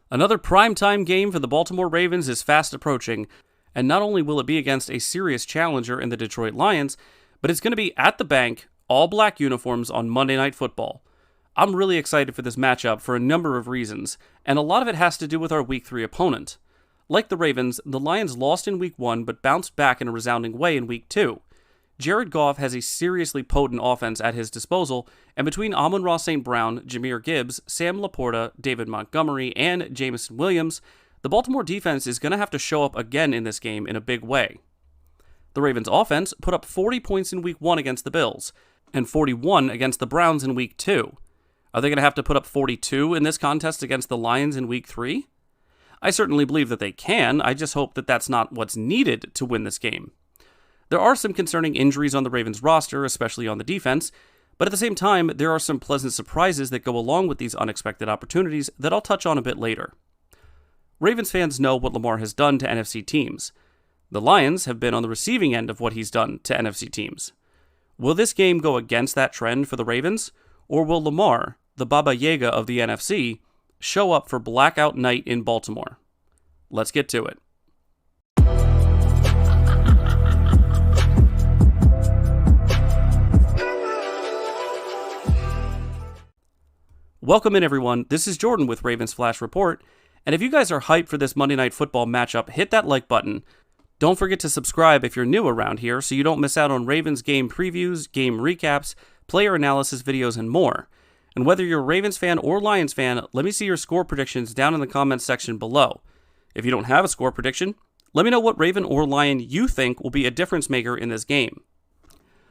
Another primetime game for the Baltimore Ravens is fast approaching, and not only will it be against a serious challenger in the Detroit Lions, but it's going to be at the bank, all black uniforms on Monday Night Football. I'm really excited for this matchup for a number of reasons, and a lot of it has to do with our Week 3 opponent. Like the Ravens, the Lions lost in Week 1 but bounced back in a resounding way in Week 2. Jared Goff has a seriously potent offense at his disposal, and between Amon-Ra St. Brown, Jahmyr Gibbs, Sam Laporta, David Montgomery, and Jameson Williams, the Baltimore defense is going to have to show up again in this game in a big way. The Ravens offense put up 40 points in Week 1 against the Bills, and 41 against the Browns in Week 2. Are they going to have to put up 42 in this contest against the Lions in Week 3? I certainly believe that they can, I just hope that that's not what's needed to win this game. There are some concerning injuries on the Ravens roster, especially on the defense, but at the same time, there are some pleasant surprises that go along with these unexpected opportunities that I'll touch on a bit later. Ravens fans know what Lamar has done to NFC teams. The Lions have been on the receiving end of what he's done to NFC teams. Will this game go against that trend for the Ravens, or will Lamar, the Baba Yaga of the NFC, show up for Blackout night in Baltimore? Let's get to it. Welcome in, everyone. This is Jordan with Ravens Flash Report, and if you guys are hyped for this Monday Night Football matchup, hit that like button. Don't forget to subscribe if you're new around here so you don't miss out on Ravens game previews, game recaps, player analysis videos, and more. And whether you're a Ravens fan or Lions fan, let me see your score predictions down in the comments section below. If you don't have a score prediction, let me know what Raven or Lion you think will be a difference maker in this game.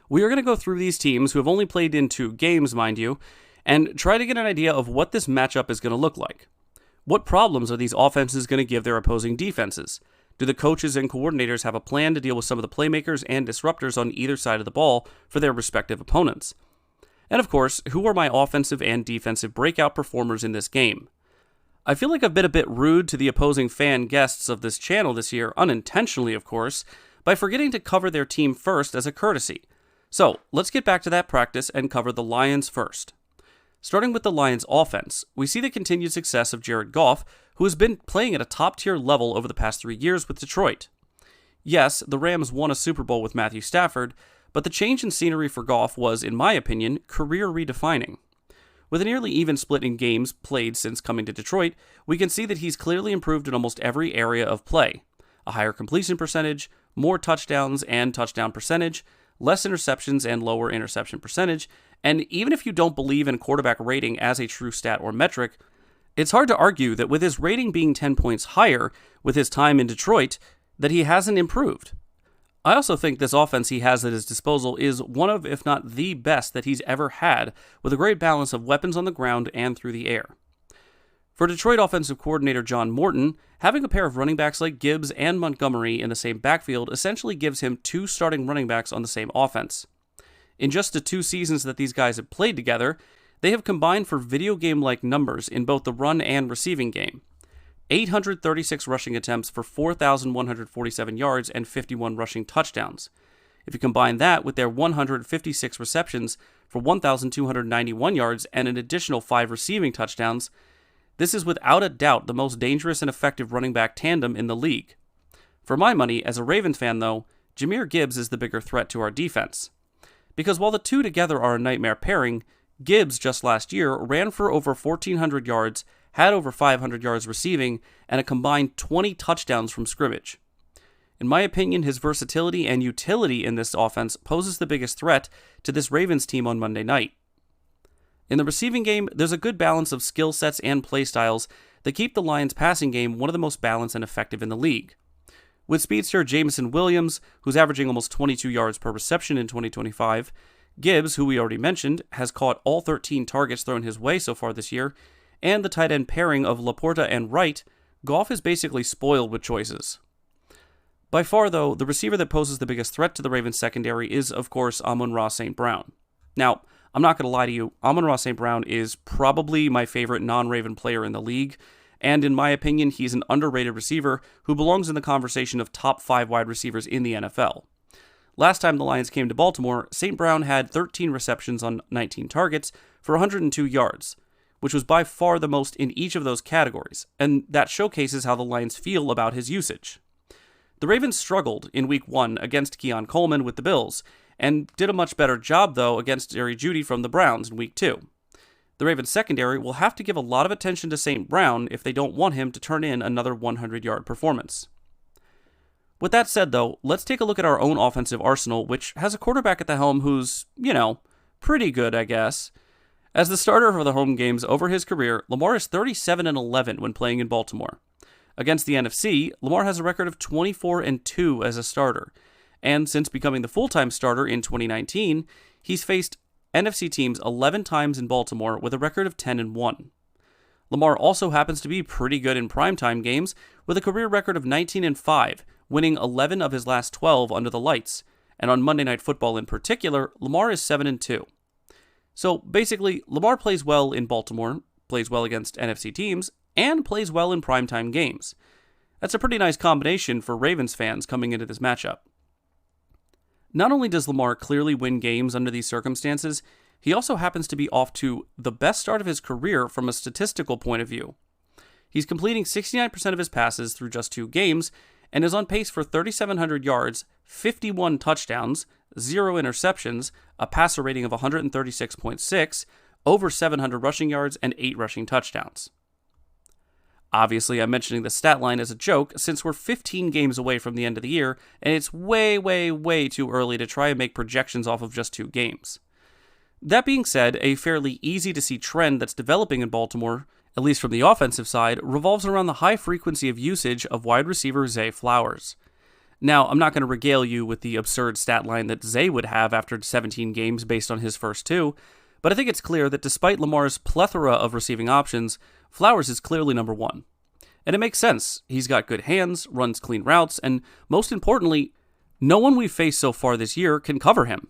We are going to go through these teams who have only played in 2 games, mind you, and try to get an idea of what this matchup is going to look like. What problems are these offenses going to give their opposing defenses? Do the coaches and coordinators have a plan to deal with some of the playmakers and disruptors on either side of the ball for their respective opponents? And of course, who are my offensive and defensive breakout performers in this game? I feel like I've been a bit rude to the opposing fan guests of this channel this year, unintentionally of course, by forgetting to cover their team first as a courtesy. So, let's get back to that practice and cover the Lions first. Starting with the Lions offense, we see the continued success of Jared Goff, who has been playing at a top-tier level over the past 3 years with Detroit. Yes, the Rams won a Super Bowl with Matthew Stafford, but the change in scenery for Goff was, in my opinion, career redefining. With a nearly even split in games played since coming to Detroit, we can see that he's clearly improved in almost every area of play. A higher completion percentage, more touchdowns and touchdown percentage, less interceptions and lower interception percentage, and even if you don't believe in quarterback rating as a true stat or metric, it's hard to argue that with his rating being 10 points higher with his time in Detroit, that he hasn't improved. I also think this offense he has at his disposal is one of, if not the best that he's ever had, with a great balance of weapons on the ground and through the air. For Detroit offensive coordinator John Morton, having a pair of running backs like Gibbs and Montgomery in the same backfield essentially gives him 2 starting running backs on the same offense. In just the 2 seasons that these guys have played together, they have combined for video game-like numbers in both the run and receiving game. 836 rushing attempts for 4,147 yards and 51 rushing touchdowns. If you combine that with their 156 receptions for 1,291 yards and an additional 5 receiving touchdowns, this is without a doubt the most dangerous and effective running back tandem in the league. For my money, as a Ravens fan though, Jahmyr Gibbs is the bigger threat to our defense. Because while the two together are a nightmare pairing, Gibbs just last year ran for over 1,400 yards, had over 500 yards receiving, and a combined 20 touchdowns from scrimmage. In my opinion, his versatility and utility in this offense poses the biggest threat to this Ravens team on Monday night. In the receiving game, there's a good balance of skill sets and play styles that keep the Lions' passing game one of the most balanced and effective in the league. With speedster Jameson Williams, who's averaging almost 22 yards per reception in 2025, Gibbs, who we already mentioned, has caught all 13 targets thrown his way so far this year, and the tight end pairing of Laporta and Wright, Goff is basically spoiled with choices. By far, though, the receiver that poses the biggest threat to the Ravens secondary is, of course, Amon-Ra St. Brown. Now, I'm not going to lie to you, Amon-Ra St. Brown is probably my favorite non-Raven player in the league, and in my opinion, he's an underrated receiver who belongs in the conversation of top 5 wide receivers in the NFL. Last time the Lions came to Baltimore, St. Brown had 13 receptions on 19 targets for 102 yards. which was by far the most in each of those categories, and that showcases how the Lions feel about his usage. The Ravens struggled in Week 1 against Keon Coleman with the Bills, and did a much better job, though, against Jerry Jeudy from the Browns in Week 2. The Ravens secondary will have to give a lot of attention to St. Brown if they don't want him to turn in another 100-yard performance. With that said, though, let's take a look at our own offensive arsenal, which has a quarterback at the helm who's, pretty good, I guess. As the starter for the home games over his career, Lamar is 37-11 when playing in Baltimore. Against the NFC, Lamar has a record of 24-2 as a starter, and since becoming the full-time starter in 2019, he's faced NFC teams 11 times in Baltimore with a record of 10-1. Lamar also happens to be pretty good in primetime games with a career record of 19-5, winning 11 of his last 12 under the lights, and on Monday Night Football in particular, Lamar is 7-2. So basically, Lamar plays well in Baltimore, plays well against NFC teams, and plays well in primetime games. That's a pretty nice combination for Ravens fans coming into this matchup. Not only does Lamar clearly win games under these circumstances, he also happens to be off to the best start of his career from a statistical point of view. He's completing 69% of his passes through just 2 games, and is on pace for 3,700 yards, 51 touchdowns, 0 interceptions, a passer rating of 136.6, over 700 rushing yards, and 8 rushing touchdowns. Obviously, I'm mentioning the stat line as a joke since we're 15 games away from the end of the year, and it's way too early to try and make projections off of just 2 games. That being said, a fairly easy-to-see trend that's developing in Baltimore, at least from the offensive side, revolves around the high frequency of usage of wide receiver Zay Flowers. Now, I'm not going to regale you with the absurd stat line that Zay would have after 17 games based on his first 2, but I think it's clear that despite Lamar's plethora of receiving options, Flowers is clearly number 1. And it makes sense. He's got good hands, runs clean routes, and most importantly, no one we've faced so far this year can cover him.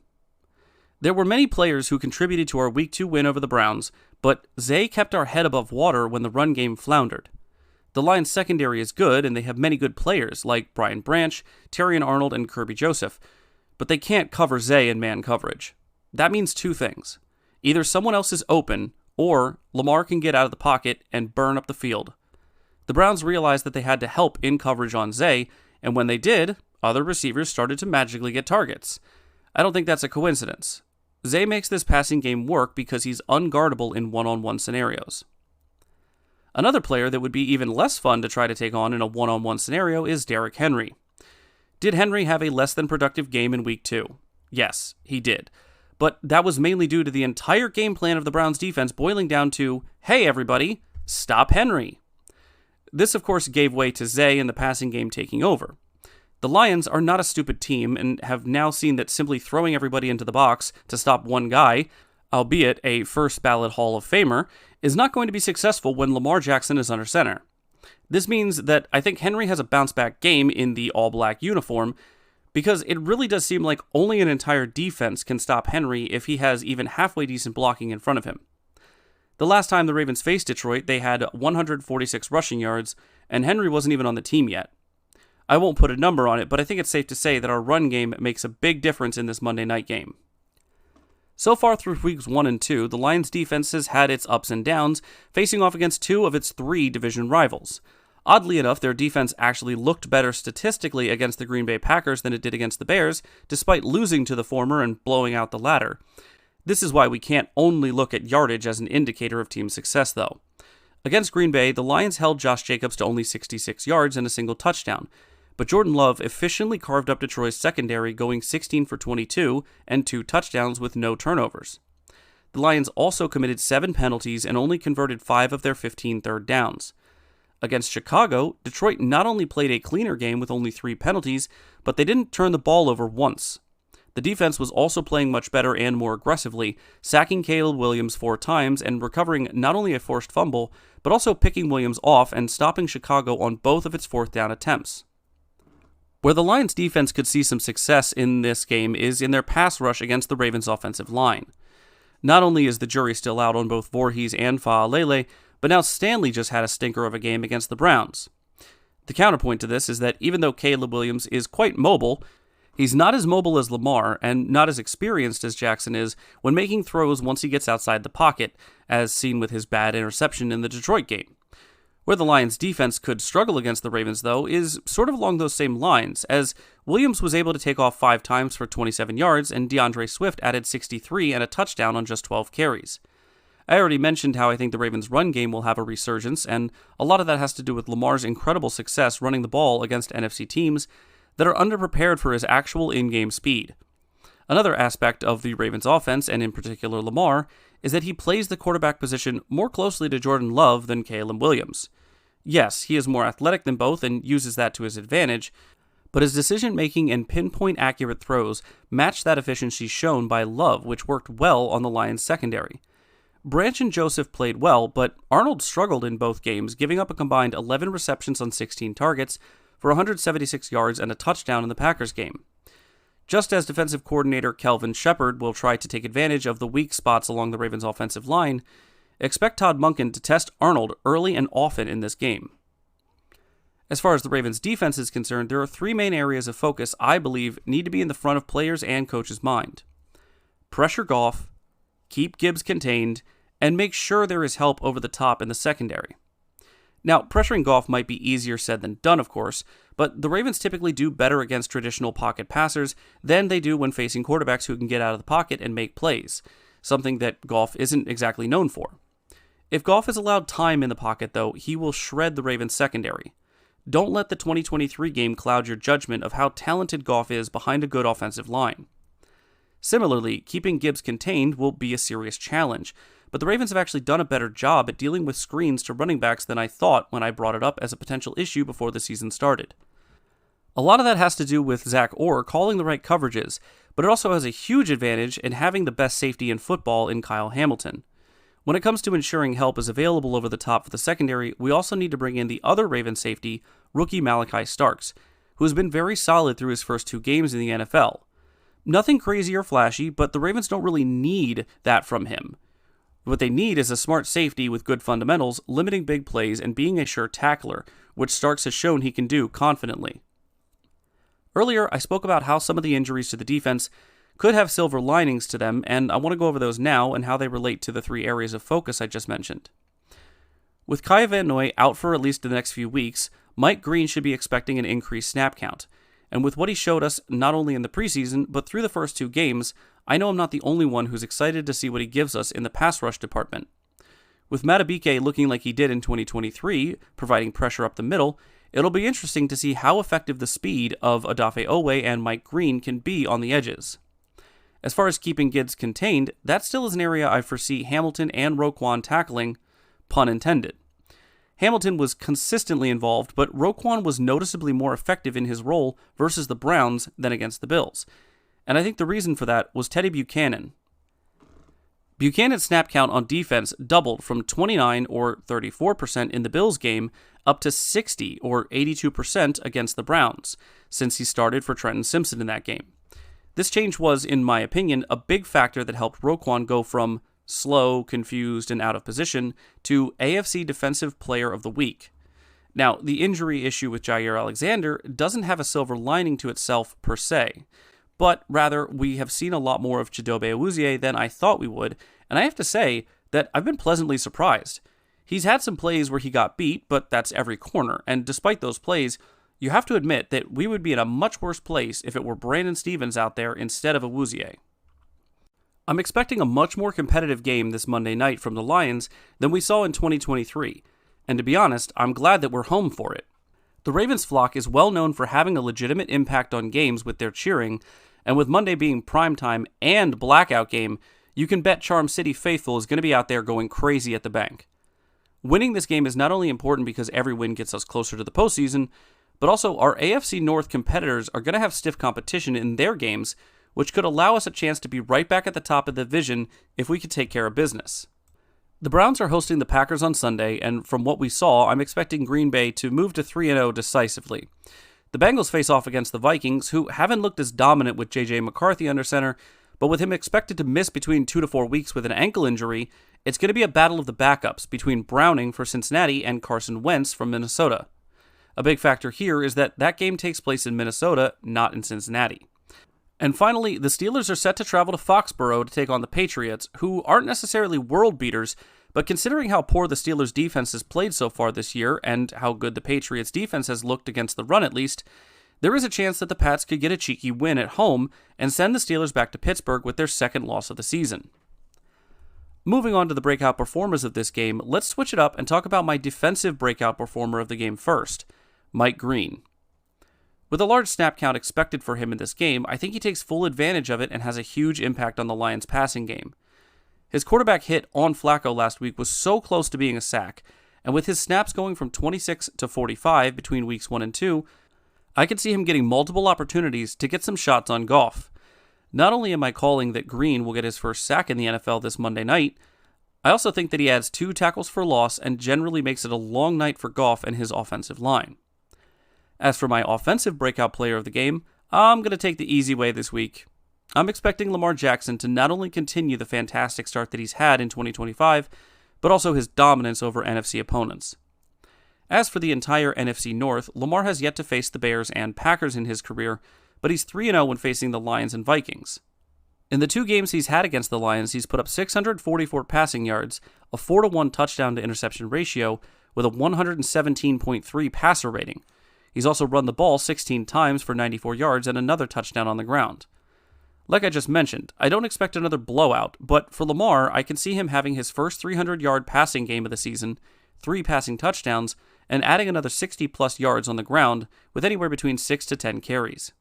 There were many players who contributed to our Week 2 win over the Browns, but Zay kept our head above water when the run game floundered. The Lions' secondary is good, and they have many good players like Brian Branch, Terrion Arnold, and Kirby Joseph, but they can't cover Zay in man coverage. That means 2 things. Either someone else is open, or Lamar can get out of the pocket and burn up the field. The Browns realized that they had to help in coverage on Zay, and when they did, other receivers started to magically get targets. I don't think that's a coincidence. Zay makes this passing game work because he's unguardable in one-on-one scenarios. Another player that would be even less fun to try to take on in a one-on-one scenario is Derrick Henry. Did Henry have a less than productive game in Week 2? Yes, he did. But that was mainly due to the entire game plan of the Browns defense boiling down to, hey everybody, stop Henry. This of course gave way to Zay and the passing game taking over. The Lions are not a stupid team and have now seen that simply throwing everybody into the box to stop one guy, albeit a first ballot Hall of Famer, is not going to be successful when Lamar Jackson is under center. This means that I think Henry has a bounce-back game in the all-black uniform, because it really does seem like only an entire defense can stop Henry if he has even halfway decent blocking in front of him. The last time the Ravens faced Detroit, they had 146 rushing yards, and Henry wasn't even on the team yet. I won't put a number on it, but I think it's safe to say that our run game makes a big difference in this Monday night game. So far through weeks 1 and 2, the Lions defense has had its ups and downs, facing off against 2 of its 3 division rivals. Oddly enough, their defense actually looked better statistically against the Green Bay Packers than it did against the Bears, despite losing to the former and blowing out the latter. This is why we can't only look at yardage as an indicator of team success, though. Against Green Bay, the Lions held Josh Jacobs to only 66 yards and a single touchdown, but Jordan Love efficiently carved up Detroit's secondary, going 16 for 22 and 2 touchdowns with no turnovers. The Lions also committed 7 penalties and only converted 5 of their 15 third downs. Against Chicago, Detroit not only played a cleaner game with only 3 penalties, but they didn't turn the ball over once. The defense was also playing much better and more aggressively, sacking Caleb Williams 4 times and recovering not only a forced fumble, but also picking Williams off and stopping Chicago on both of its 4th down attempts. Where the Lions defense could see some success in this game is in their pass rush against the Ravens offensive line. Not only is the jury still out on both Voorhees and Faalele, but now Stanley just had a stinker of a game against the Browns. The counterpoint to this is that even though Caleb Williams is quite mobile, He's not as mobile as Lamar and not as experienced as Jackson is when making throws once he gets outside the pocket, as seen with his bad interception in the Detroit game. Where the Lions' defense could struggle against the Ravens, though, is sort of along those same lines, as Williams was able to take off 5 times for 27 yards, and DeAndre Swift added 63 and a touchdown on just 12 carries. I already mentioned how I think the Ravens' run game will have a resurgence, and a lot of that has to do with Lamar's incredible success running the ball against NFC teams that are underprepared for his actual in-game speed. Another aspect of the Ravens' offense, and in particular Lamar, is that he plays the quarterback position more closely to Jordan Love than Caleb Williams. Yes, he is more athletic than both and uses that to his advantage, but his decision-making and pinpoint accurate throws match that efficiency shown by Love, which worked well on the Lions' secondary. Branch and Joseph played well, but Arnold struggled in both games, giving up a combined 11 receptions on 16 targets for 176 yards and a touchdown in the Packers game. Just as defensive coordinator Kelvin Shepard will try to take advantage of the weak spots along the Ravens' offensive line, expect Todd Monken to test Arnold early and often in this game. As far as the Ravens' defense is concerned, there are 3 main areas of focus I believe need to be in the front of players' and coaches' mind. Pressure Goff, keep Gibbs contained, and make sure there is help over the top in the secondary. Now, pressuring Goff might be easier said than done, of course, but the Ravens typically do better against traditional pocket passers than they do when facing quarterbacks who can get out of the pocket and make plays, something that Goff isn't exactly known for. If Goff is allowed time in the pocket, though, he will shred the Ravens' secondary. Don't let the 2023 game cloud your judgment of how talented Goff is behind a good offensive line. Similarly, keeping Gibbs contained will be a serious challenge, but the Ravens have actually done a better job at dealing with screens to running backs than I thought when I brought it up as a potential issue before the season started. A lot of that has to do with Zach Orr calling the right coverages, but it also has a huge advantage in having the best safety in football in Kyle Hamilton. When it comes to ensuring help is available over the top for the secondary, we also need to bring in the other Ravens safety, rookie Malachi Starks, who has been very solid through his first 2 games in the NFL. Nothing crazy or flashy, but the Ravens don't really need that from him. What they need is a smart safety with good fundamentals, limiting big plays, and being a sure tackler, which Starks has shown he can do confidently. Earlier, I spoke about how some of the injuries to the defense could have silver linings to them, and I want to go over those now and how they relate to the 3 areas of focus I just mentioned. With Kai Van Noy out for at least the next few weeks, Mike Green should be expecting an increased snap count. And with what he showed us not only in the preseason, but through the first 2 games, I know I'm not the only one who's excited to see what he gives us in the pass rush department. With Madubuike looking like he did in 2023, providing pressure up the middle, it'll be interesting to see how effective the speed of Odafe Oweh and Mike Green can be on the edges. As far as keeping Gibbs contained, that still is an area I foresee Hamilton and Roquan tackling, pun intended. Hamilton was consistently involved, but Roquan was noticeably more effective in his role versus the Browns than against the Bills. And I think the reason for that was Teddy Buchanan. Buchanan's snap count on defense doubled from 29 or 34% in the Bills game up to 60 or 82% against the Browns, since he started for Trenton Simpson in that game. This change was, in my opinion, a big factor that helped Roquan go from slow, confused, and out of position to AFC Defensive Player of the Week. Now, the injury issue with Jair Alexander doesn't have a silver lining to itself per se, but rather we have seen a lot more of Chidobe Awuzie than I thought we would, and I have to say that I've been pleasantly surprised. He's had some plays where he got beat, but that's every corner, and despite those plays, you have to admit that we would be in a much worse place if it were Brandon Stevens out there instead of Awuzie. I'm expecting a much more competitive game this Monday night from the Lions than we saw in 2023, and to be honest, I'm glad that we're home for it. The Ravens flock is well known for having a legitimate impact on games with their cheering, and with Monday being primetime and Blackout game, you can bet Charm City faithful is going to be out there going crazy at the bank. Winning this game is not only important because every win gets us closer to the postseason, but also our AFC North competitors are going to have stiff competition in their games, which could allow us a chance to be right back at the top of the division if we could take care of business. The Browns are hosting the Packers on Sunday, and from what we saw, I'm expecting Green Bay to move to 3-0 decisively. The Bengals face off against the Vikings, who haven't looked as dominant with J.J. McCarthy under center, but with him expected to miss between 2 to 4 weeks with an ankle injury, it's going to be a battle of the backups between Browning for Cincinnati and Carson Wentz from Minnesota. A big factor here is that game takes place in Minnesota, not in Cincinnati. And finally, the Steelers are set to travel to Foxborough to take on the Patriots, who aren't necessarily world beaters, but considering how poor the Steelers' defense has played so far this year, and how good the Patriots' defense has looked against the run at least, there is a chance that the Pats could get a cheeky win at home and send the Steelers back to Pittsburgh with their second loss of the season. Moving on to the breakout performers of this game, let's switch it up and talk about my defensive breakout performer of the game first, Mike Green. With a large snap count expected for him in this game, I think he takes full advantage of it and has a huge impact on the Lions' passing game. His quarterback hit on Flacco last week was so close to being a sack, and with his snaps going from 26 to 45 between weeks 1 and 2, I could see him getting multiple opportunities to get some shots on Goff. Not only am I calling that Green will get his first sack in the NFL this Monday night, I also think that he adds 2 tackles for loss and generally makes it a long night for Goff and his offensive line. As for my offensive breakout player of the game, I'm going to take the easy way this week. I'm expecting Lamar Jackson to not only continue the fantastic start that he's had in 2025, but also his dominance over NFC opponents. As for the entire NFC North, Lamar has yet to face the Bears and Packers in his career, but he's 3-0 when facing the Lions and Vikings. In the 2 games he's had against the Lions, he's put up 644 passing yards, a 4-to-1 touchdown to interception ratio, with a 117.3 passer rating. He's also run the ball 16 times for 94 yards and another touchdown on the ground. Like I just mentioned, I don't expect another blowout, but for Lamar, I can see him having his first 300-yard passing game of the season, 3 passing touchdowns, and adding another 60-plus yards on the ground with anywhere between 6 to 10 carries.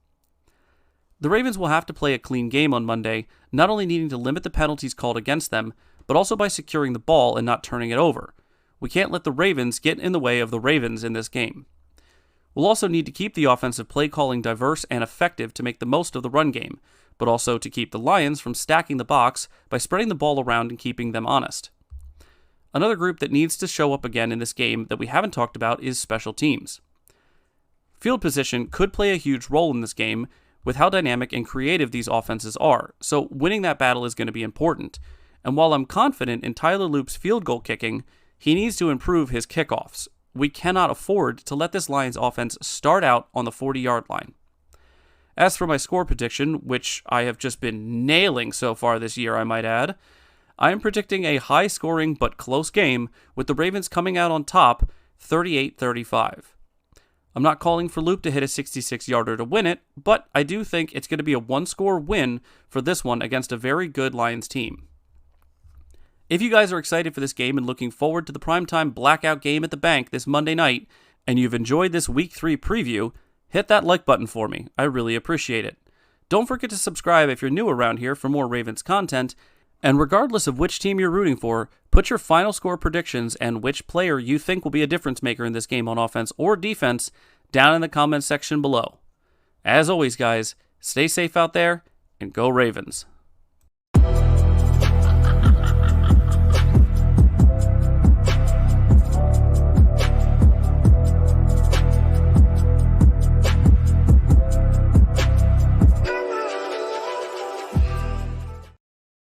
The Ravens will have to play a clean game on Monday, not only needing to limit the penalties called against them, but also by securing the ball and not turning it over. We can't let the Ravens get in the way of the Ravens in this game. We'll also need to keep the offensive play calling diverse and effective to make the most of the run game, but also to keep the Lions from stacking the box by spreading the ball around and keeping them honest. Another group that needs to show up again in this game that we haven't talked about is special teams. Field position could play a huge role in this game with how dynamic and creative these offenses are, so winning that battle is going to be important. And while I'm confident in Tyler Loop's field goal kicking, he needs to improve his kickoffs. We cannot afford to let this Lions offense start out on the 40-yard line. As for my score prediction, which I have just been nailing so far this year, I might add, I am predicting a high-scoring but close game with the Ravens coming out on top 38-35. I'm not calling for Loop to hit a 66-yarder to win it, but I do think it's going to be a one-score win for this one against a very good Lions team. If you guys are excited for this game and looking forward to the primetime Blackout game at the bank this Monday night, and you've enjoyed this Week 3 preview, hit that like button for me. I really appreciate it. Don't forget to subscribe if you're new around here for more Ravens content, and regardless of which team you're rooting for, put your final score predictions and which player you think will be a difference maker in this game on offense or defense down in the comments section below. As always, guys, stay safe out there, and go Ravens.